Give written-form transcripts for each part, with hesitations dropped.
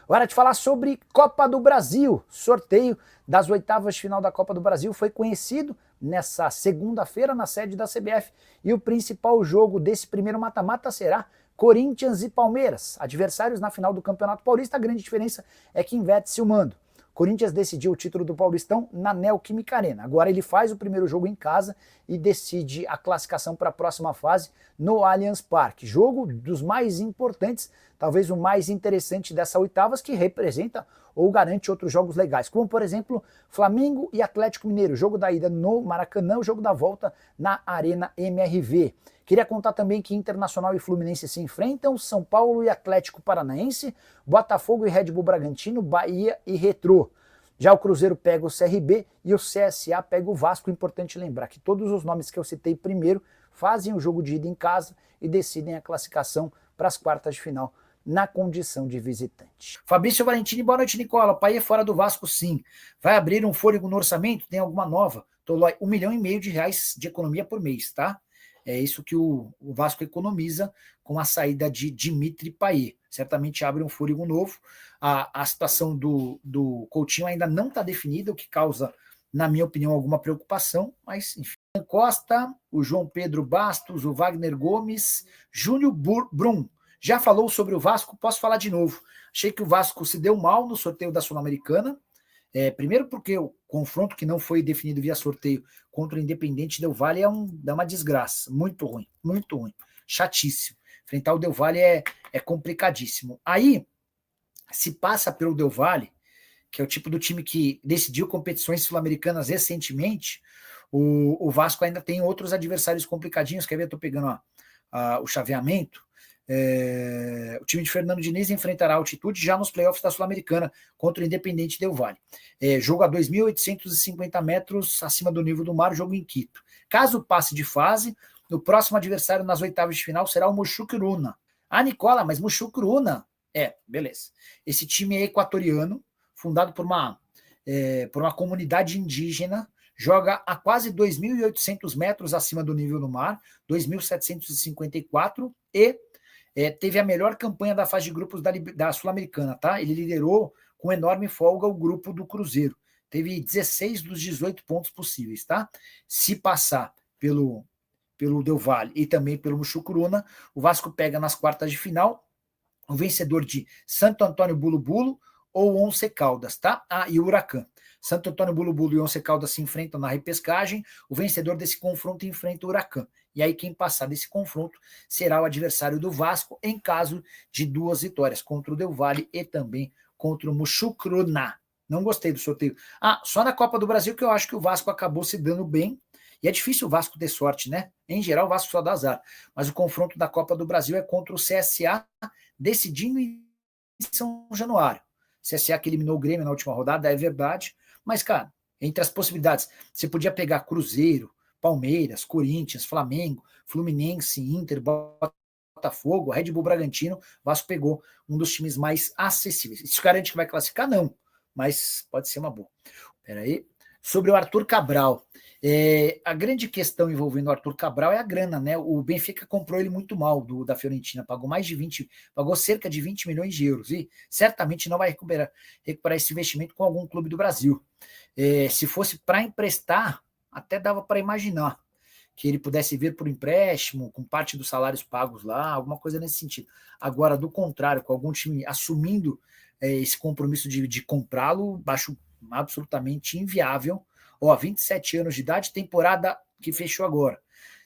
Hora de falar sobre Copa do Brasil. Sorteio das oitavas de final da Copa do Brasil foi conhecido nessa segunda-feira na sede da CBF. E o principal jogo desse primeiro mata-mata será Corinthians e Palmeiras, adversários na final do Campeonato Paulista. A grande diferença é que inverte-se o mando. Corinthians decidiu o título do Paulistão na Neoquímica Arena. Agora ele faz o primeiro jogo em casa e decide a classificação para a próxima fase no Allianz Parque. Jogo dos mais importantes, talvez o mais interessante dessa oitavas, que representa ou garante outros jogos legais, como por exemplo Flamengo e Atlético Mineiro, jogo da ida no Maracanã, o jogo da volta na Arena MRV. Queria contar também que Internacional e Fluminense se enfrentam, São Paulo e Atlético Paranaense, Botafogo e Red Bull Bragantino, Bahia e Retrô. Já o Cruzeiro pega o CRB e o CSA pega o Vasco. Importante lembrar que todos os nomes que eu citei primeiro fazem o jogo de ida em casa e decidem a classificação para as quartas de final na condição de visitante. Fabrício Valentini, boa noite, Nicola. O Pai é fora do Vasco, sim. Vai abrir um fôlego no orçamento? Tem alguma nova? Tolói, R$ 1,5 milhão de economia por mês, tá? É isso que o Vasco economiza com a saída de Dimitri Payet. Certamente abre um fôlego novo. A situação do Coutinho ainda não está definida, o que causa, na minha opinião, alguma preocupação, mas enfim. Costa, o João Pedro Bastos, o Wagner Gomes, Júnior Brum. Já falou sobre o Vasco, posso falar de novo. Achei que o Vasco se deu mal no sorteio da Sul-Americana. Primeiro porque o confronto que não foi definido via sorteio contra o Independente Del Valle é uma desgraça, muito ruim, chatíssimo. Enfrentar o Del Valle é complicadíssimo. Aí, se passa pelo Del Valle, que é o tipo do time que decidiu competições sul-americanas recentemente, o Vasco ainda tem outros adversários complicadinhos. Quer ver? Estou pegando o chaveamento. O time de Fernando Diniz enfrentará a Altitude já nos playoffs da Sul-Americana contra o Independente Del Valle. Jogo a 2.850 metros acima do nível do mar, jogo em Quito. Caso passe de fase, o próximo adversário nas oitavas de final será o Mushukruna. Ah, Nicola, mas Mushukruna? Beleza. Esse time é equatoriano, fundado por uma comunidade indígena, joga a quase 2.800 metros acima do nível do mar, 2.754, e teve a melhor campanha da fase de grupos da Sul-Americana, tá? Ele liderou com enorme folga o grupo do Cruzeiro. Teve 16 dos 18 pontos possíveis, tá? Se passar pelo Del Valle e também pelo Mushukruna, o Vasco pega nas quartas de final o vencedor de Santo Antônio Bulu Bulu ou Once Caldas, tá? E o Huracan. Santo Antônio Bulu Bulu e Once Caldas se enfrentam na repescagem, o vencedor desse confronto enfrenta o Huracan. E aí quem passar desse confronto será o adversário do Vasco em caso de 2 vitórias, contra o Del Valle e também contra o Mushukruna. Não gostei do sorteio. Só na Copa do Brasil que eu acho que o Vasco acabou se dando bem, e é difícil o Vasco ter sorte, né? Em geral o Vasco só dá azar, mas o confronto da Copa do Brasil é contra o CSA, decidindo em São Januário. CSA que eliminou o Grêmio na última rodada, é verdade, mas, cara, entre as possibilidades, você podia pegar Cruzeiro, Palmeiras, Corinthians, Flamengo, Fluminense, Inter, Botafogo, Red Bull Bragantino. Vasco pegou um dos times mais acessíveis. Isso garante que vai classificar? Não, mas pode ser uma boa. Peraí. Sobre o Arthur Cabral. A grande questão envolvendo o Arthur Cabral é a grana, né? O Benfica comprou ele muito mal da Fiorentina, pagou cerca de 20 milhões de euros e certamente não vai recuperar esse investimento com algum clube do Brasil. Se fosse para emprestar, até dava para imaginar que ele pudesse vir por empréstimo, com parte dos salários pagos lá, alguma coisa nesse sentido. Agora, do contrário, com algum time assumindo esse compromisso de comprá-lo, acho absolutamente inviável. 27 anos de idade, temporada que fechou agora.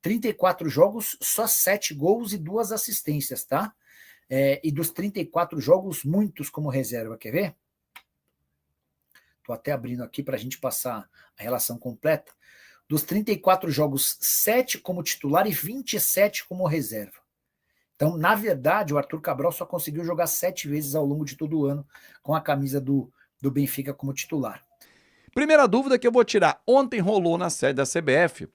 34 jogos, só 7 gols e 2 assistências, tá? E dos 34 jogos, muitos como reserva, quer ver? Estou até abrindo aqui para a gente passar a relação completa. Dos 34 jogos, 7 como titular e 27 como reserva. Então, na verdade, o Arthur Cabral só conseguiu jogar 7 vezes ao longo de todo o ano com a camisa do Benfica como titular. Primeira dúvida que eu vou tirar. Ontem rolou na sede da CBF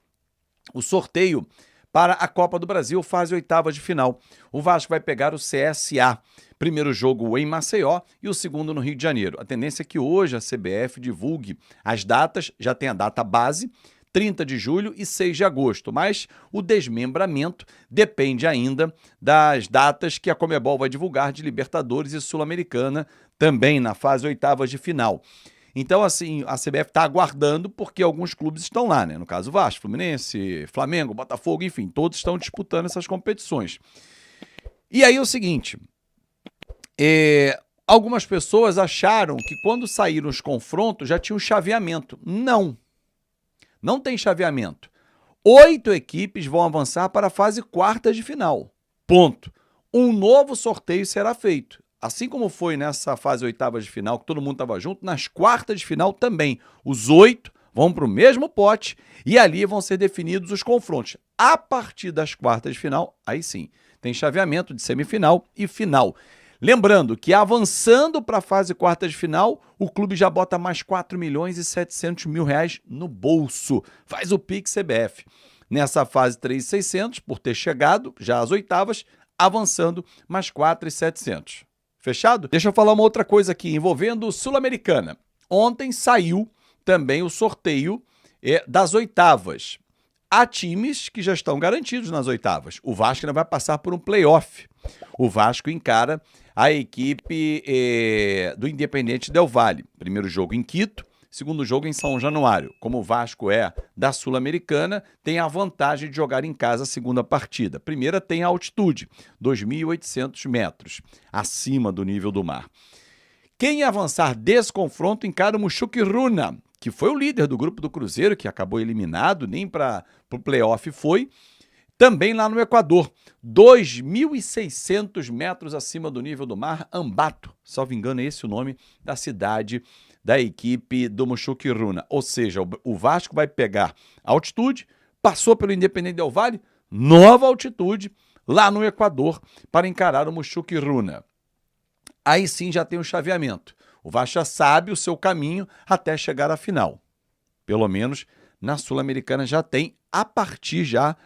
o sorteio para a Copa do Brasil, fase oitavas de final. O Vasco vai pegar o CSA. Primeiro jogo em Maceió e o segundo no Rio de Janeiro. A tendência é que hoje a CBF divulgue as datas, já tem a data base, 30 de julho e 6 de agosto, mas o desmembramento depende ainda das datas que a Conmebol vai divulgar de Libertadores e Sul-Americana também na fase oitavas de final. Então, assim, a CBF está aguardando porque alguns clubes estão lá, né? No caso, Vasco, Fluminense, Flamengo, Botafogo, enfim, todos estão disputando essas competições. E aí é o seguinte, algumas pessoas acharam que quando saíram os confrontos já tinha um chaveamento. Não tem chaveamento. 8 equipes vão avançar para a fase quartas de final. Ponto. Um novo sorteio será feito. Assim como foi nessa fase oitavas de final, que todo mundo estava junto, nas quartas de final também. Os 8 vão para o mesmo pote e ali vão ser definidos os confrontos. A partir das quartas de final, aí sim, tem chaveamento de semifinal e final. Lembrando que avançando para a fase quartas de final, o clube já bota mais 4.700.000 reais no bolso. Faz o Pix CBF. Nessa fase 3.600, por ter chegado já às oitavas, avançando mais 4.700. Fechado? Deixa eu falar uma outra coisa aqui, envolvendo Sul-Americana. Ontem saiu também o sorteio das oitavas. Há times que já estão garantidos nas oitavas. O Vasco ainda vai passar por um play-off. O Vasco encara a equipe do Independiente Del Valle. Primeiro jogo em Quito, segundo jogo em São Januário. Como o Vasco é da Sul-Americana, tem a vantagem de jogar em casa a segunda partida. Primeira tem a altitude, 2.800 metros, acima do nível do mar. Quem avançar desse confronto encara o Muxuquiruna, que foi o líder do grupo do Cruzeiro, que acabou eliminado, nem para o playoff foi, também lá no Equador, 2.600 metros acima do nível do mar, Ambato, salvo engano é esse o nome da cidade da equipe do Muxuquiruna. Ou seja, o Vasco vai pegar altitude, passou pelo Independente Del Valle, nova altitude, lá no Equador, para encarar o Muxuquiruna. Aí sim já tem um chaveamento. O Vasco já sabe o seu caminho até chegar à final. Pelo menos na Sul-Americana já tem, a partir já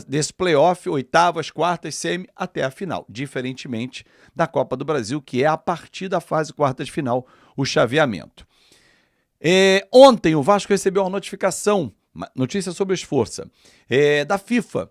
desse playoff, oitavas, quartas, semi, até a final. Diferentemente da Copa do Brasil, que é a partir da fase quartas de final, o chaveamento. Ontem o Vasco recebeu uma notificação, notícia sobre o esforço, da FIFA,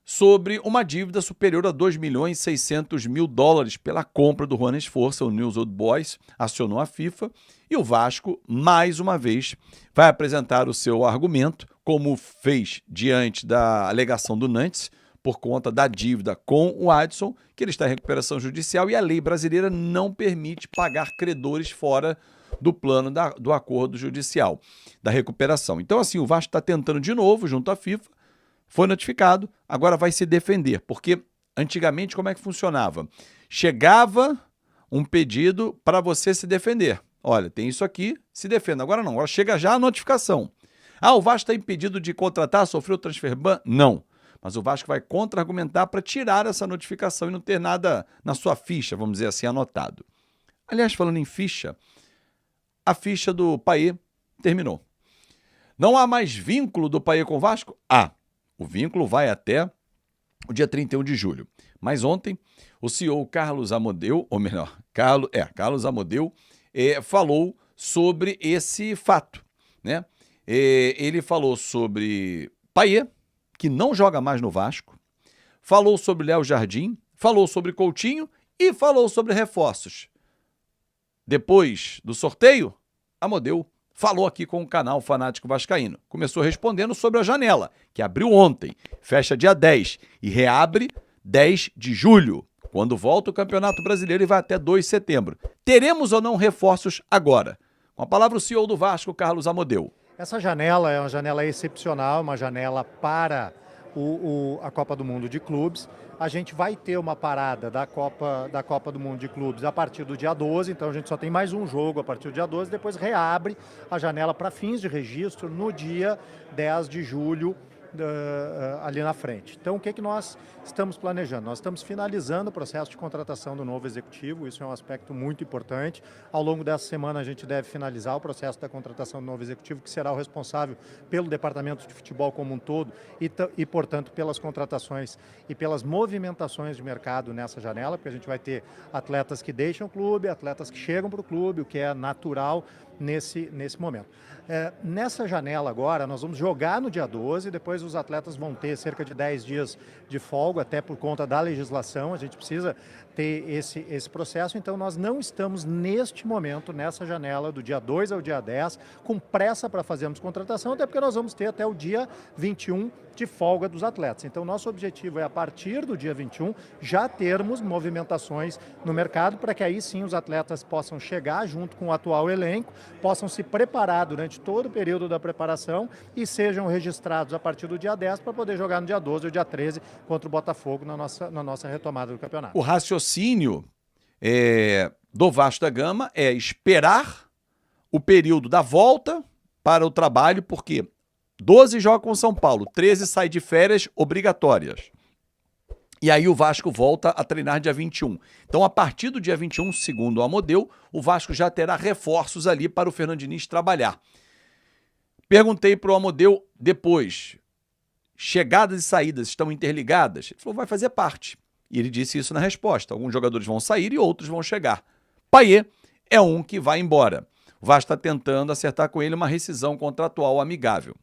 sobre uma dívida superior a 2.600.000 dólares pela compra do Juan Esforça. O News Old Boys acionou a FIFA e o Vasco, mais uma vez, vai apresentar o seu argumento, como fez diante da alegação do Nantes, por conta da dívida com o Adson, que ele está em recuperação judicial e a lei brasileira não permite pagar credores fora do plano do acordo judicial, da recuperação. Então, assim, o Vasco está tentando de novo, junto à FIFA, foi notificado, agora vai se defender, porque antigamente como é que funcionava? Chegava um pedido para você se defender. Olha, tem isso aqui, se defenda. Agora não, agora chega já a notificação. O Vasco está impedido de contratar, sofreu transfer ban? Não. Mas o Vasco vai contra-argumentar para tirar essa notificação e não ter nada na sua ficha, vamos dizer assim, anotado. Aliás, falando em ficha, a ficha do Payet terminou. Não há mais vínculo do Payet com o Vasco? O vínculo vai até o dia 31 de julho. Mas ontem, o CEO Carlos Amodeu, ou melhor, Carlos Amodeu, falou sobre esse fato, né? Ele falou sobre Payet, que não joga mais no Vasco, falou sobre Léo Jardim, falou sobre Coutinho e falou sobre reforços. Depois do sorteio, Amodeu falou aqui com o canal Fanático Vascaíno. Começou respondendo sobre a janela, que abriu ontem, fecha dia 10 e reabre 10 de julho, quando volta o Campeonato Brasileiro e vai até 2 de setembro. Teremos ou não reforços agora? Com a palavra o CEO do Vasco, Carlos Amodeu. Essa janela é uma janela excepcional, uma janela para a Copa do Mundo de Clubes. A gente vai ter uma parada da Copa do Mundo de Clubes a partir do dia 12, então a gente só tem mais um jogo a partir do dia 12, depois reabre a janela para fins de registro no dia 10 de julho, ali na frente. Então, o que nós estamos planejando? Nós estamos finalizando o processo de contratação do novo executivo, isso é um aspecto muito importante. Ao longo dessa semana, a gente deve finalizar o processo da contratação do novo executivo, que será o responsável pelo departamento de futebol como um todo e portanto, pelas contratações e pelas movimentações de mercado nessa janela, porque a gente vai ter atletas que deixam o clube, atletas que chegam para o clube, o que é natural nesse momento. Nessa janela agora, nós vamos jogar no dia 12, depois os atletas vão ter cerca de 10 dias de folga, até por conta da legislação, a gente precisa ter esse processo, então nós não estamos neste momento, nessa janela do dia 2 ao dia 10, com pressa para fazermos contratação, até porque nós vamos ter até o dia 21 de folga dos atletas. Então, nosso objetivo é, a partir do dia 21, já termos movimentações no mercado, para que aí sim os atletas possam chegar junto com o atual elenco, possam se preparar durante todo o período da preparação e sejam registrados a partir do dia 10 para poder jogar no dia 12 ou dia 13 contra o Botafogo na nossa retomada do campeonato. O raciocínio do Vasco da Gama é esperar o período da volta para o trabalho, porque 12 joga com São Paulo, 13 sai de férias obrigatórias. E aí o Vasco volta a treinar dia 21. Então, a partir do dia 21, segundo o Amodeu, o Vasco já terá reforços ali para o Fernando Diniz trabalhar. Perguntei para o Amodeu depois, chegadas e saídas estão interligadas? Ele falou, vai fazer parte. E ele disse isso na resposta. Alguns jogadores vão sair e outros vão chegar. Payet é um que vai embora. O Vasco está tentando acertar com ele uma rescisão contratual amigável.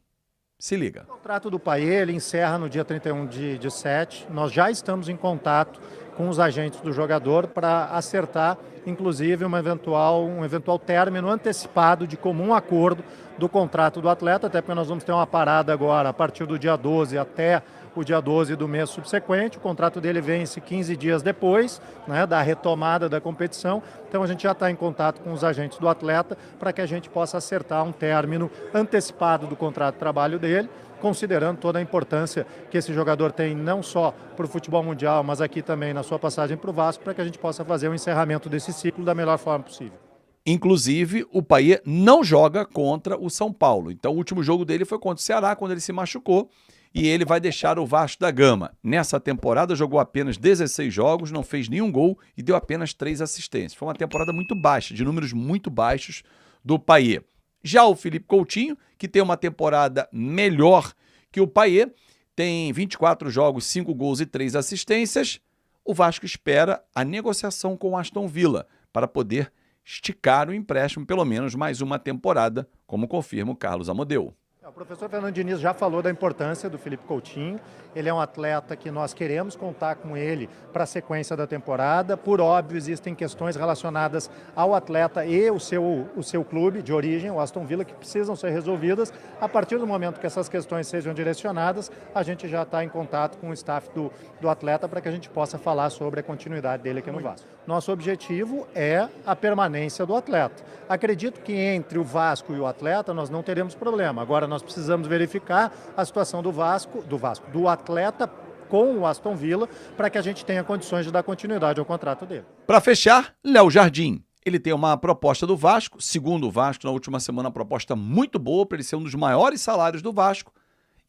Se liga. O contrato do Payet, ele encerra no dia 31 de 7. Nós já estamos em contato com os agentes do jogador para acertar, inclusive, um eventual término antecipado de comum acordo do contrato do atleta, até porque nós vamos ter uma parada agora a partir do dia 12 até o dia 12 do mês subsequente. O contrato dele vence 15 dias depois, né, da retomada da competição. Então a gente já está em contato com os agentes do atleta para que a gente possa acertar um término antecipado do contrato de trabalho dele, considerando toda a importância que esse jogador tem não só para o futebol mundial, mas aqui também na sua passagem para o Vasco, para que a gente possa fazer o encerramento desse ciclo da melhor forma possível. Inclusive, o Payet não joga contra o São Paulo. Então, o último jogo dele foi contra o Ceará, quando ele se machucou, e ele vai deixar o Vasco da Gama. Nessa temporada, jogou apenas 16 jogos, não fez nenhum gol e deu apenas 3 assistências. Foi uma temporada muito baixa, de números muito baixos do Payet. Já o Felipe Coutinho, que tem uma temporada melhor que o Payet, tem 24 jogos, 5 gols e 3 assistências. O Vasco espera a negociação com o Aston Villa para poder esticar o empréstimo pelo menos mais uma temporada, como confirma o Carlos Amodeu. O professor Fernando Diniz já falou da importância do Felipe Coutinho. Ele é um atleta que nós queremos contar com ele para a sequência da temporada. Por óbvio, existem questões relacionadas ao atleta e o seu clube de origem, o Aston Villa, que precisam ser resolvidas. A partir do momento que essas questões sejam direcionadas, a gente já está em contato com o staff do atleta para que a gente possa falar sobre a continuidade dele aqui no Vasco. Nosso objetivo é a permanência do atleta. Acredito que entre o Vasco e o atleta nós não teremos problema. Agora nós precisamos verificar a situação do atleta com o Aston Villa para que a gente tenha condições de dar continuidade ao contrato dele. Para fechar, Léo Jardim. Ele tem uma proposta do Vasco, segundo o Vasco, na última semana, uma proposta muito boa para ele ser um dos maiores salários do Vasco,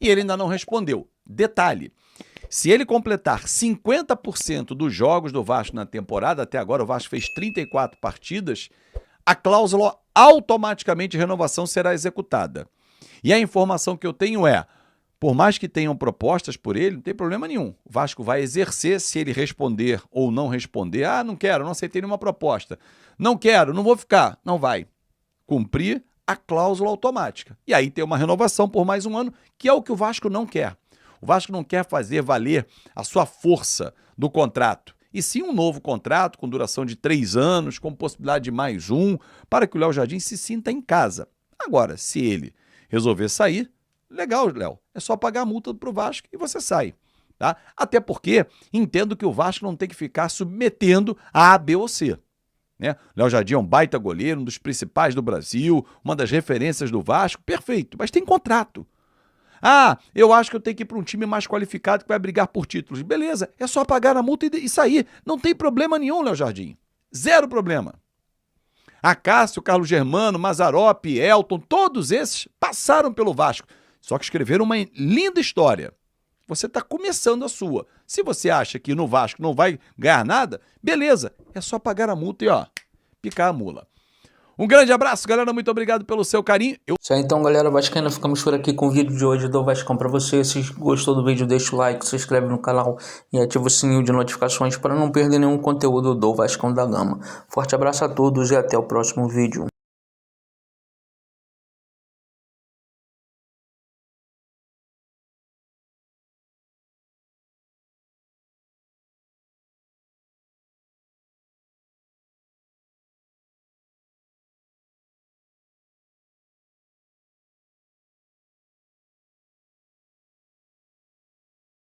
e ele ainda não respondeu. Detalhe, se ele completar 50% dos jogos do Vasco na temporada, até agora o Vasco fez 34 partidas, a cláusula automaticamente de renovação será executada. E a informação que eu tenho é, por mais que tenham propostas por ele, não tem problema nenhum. O Vasco vai exercer, se ele responder ou não responder. Ah, não quero, não aceitei nenhuma proposta. Não quero, não vou ficar. Não vai. Cumprir a cláusula automática. E aí tem uma renovação por mais um ano, que é o que o Vasco não quer. O Vasco não quer fazer valer a sua força do contrato. E sim um novo contrato com duração de 3 anos, com possibilidade de mais um, para que o Léo Jardim se sinta em casa. Agora, se ele resolver sair, legal, Léo, é só pagar a multa para o Vasco e você sai. Tá? Até porque entendo que o Vasco não tem que ficar submetendo a A, B ou C. Né? Léo Jardim é um baita goleiro, um dos principais do Brasil, uma das referências do Vasco, perfeito, mas tem contrato. Ah, eu acho que eu tenho que ir para um time mais qualificado que vai brigar por títulos. Beleza, é só pagar a multa e sair. Não tem problema nenhum, Léo Jardim. Zero problema. Acácio, Carlos Germano, Mazzaropi, Elton, todos esses passaram pelo Vasco. Só que escreveram uma linda história. Você está começando a sua. Se você acha que no Vasco não vai ganhar nada, beleza. É só pagar a multa e picar a mula. Um grande abraço, galera. Muito obrigado pelo seu carinho. Isso aí, então, galera vascaína, ficamos por aqui com o vídeo de hoje do Vascão pra você. Se gostou do vídeo, deixa o like, se inscreve no canal e ativa o sininho de notificações para não perder nenhum conteúdo do Vascão da Gama. Forte abraço a todos e até o próximo vídeo.